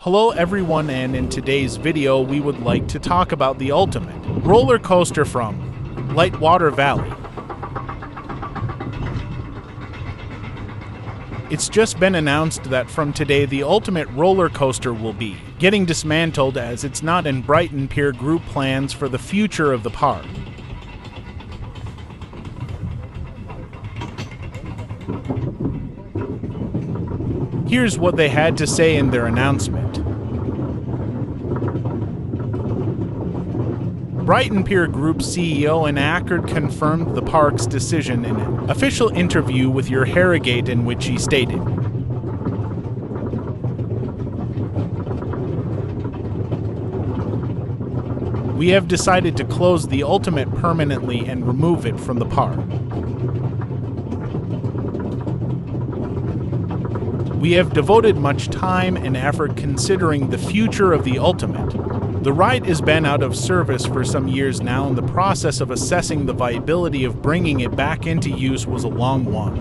Hello everyone, and in today's video we would like to talk about the ultimate roller coaster from Lightwater Valley. It's just been announced that from today the ultimate roller coaster will be getting dismantled, as it's not in Brighton Pier Group plans for the future of the park. Here's what they had to say in their announcement. Brighton Pier Group CEO Anne Ackard confirmed the park's decision in an official interview with your Harrogate, in which he stated, "We have decided to close the Ultimate permanently and remove it from the park. We have devoted much time and effort considering the future of the Ultimate. The ride has been out of service for some years now, and the process of assessing the viability of bringing it back into use was a long one.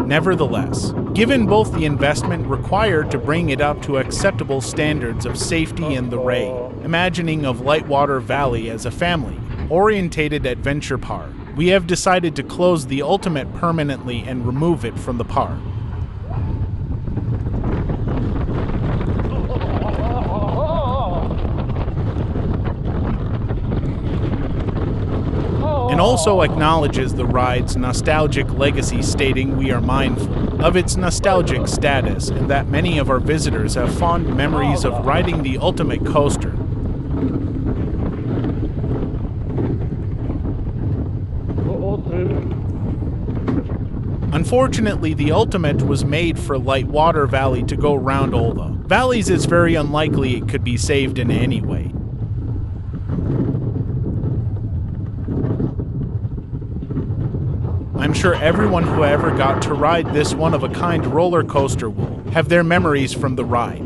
Nevertheless, given both the investment required to bring it up to acceptable standards of safety and the reimagining of Lightwater Valley as a family-orientated adventure park, we have decided to close the Ultimate permanently and remove it from the park." And also acknowledges the ride's nostalgic legacy, stating, "We are mindful of its nostalgic status and that many of our visitors have fond memories of riding the Ultimate coaster. Unfortunately, the Ultimate was made for Lightwater Valley to go round all the valleys. It's very unlikely it could be saved in any way. I'm sure everyone who ever got to ride this one-of-a-kind roller coaster will have their memories from the ride.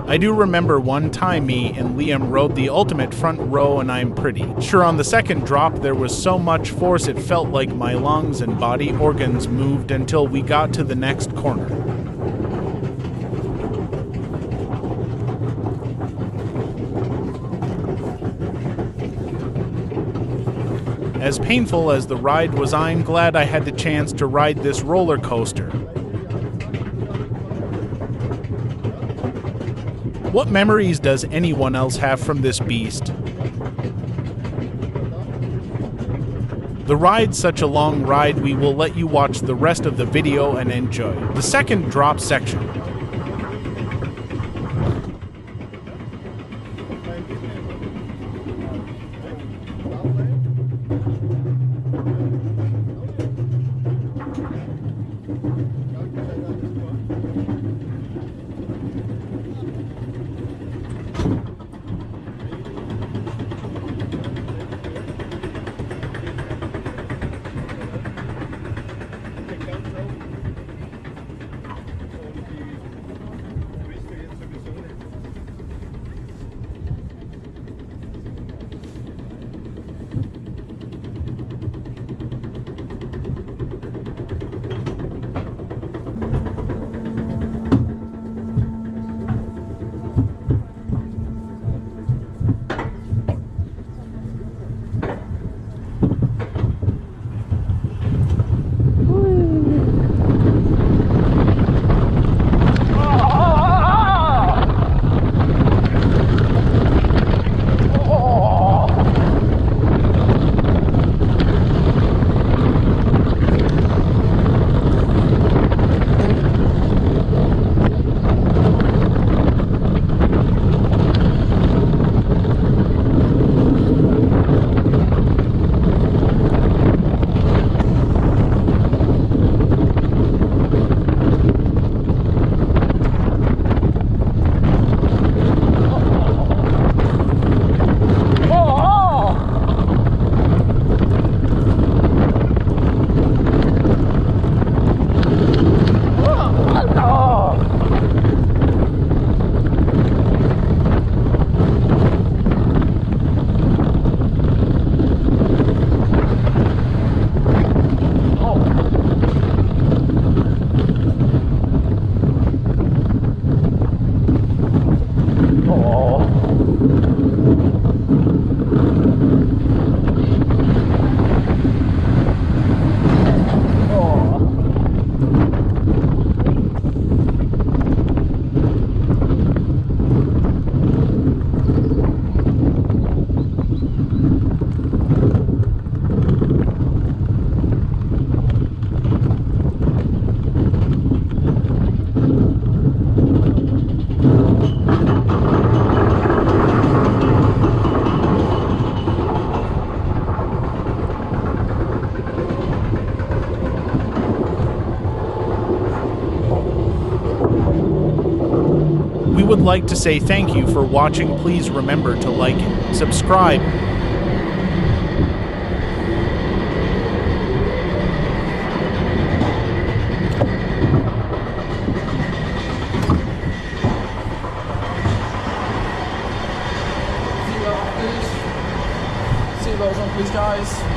I do remember one time me and Liam rode the Ultimate front row, and I'm pretty sure on the second drop there was so much force it felt like my lungs and body organs moved until we got to the next corner. As painful as the ride was, I'm glad I had the chance to ride this roller coaster. What memories does anyone else have from this beast? The ride's such a long ride, we will let you watch the rest of the video and enjoy the second drop section." like to say thank you for watching. Please remember to like and subscribe. Seatbelts on, please, guys.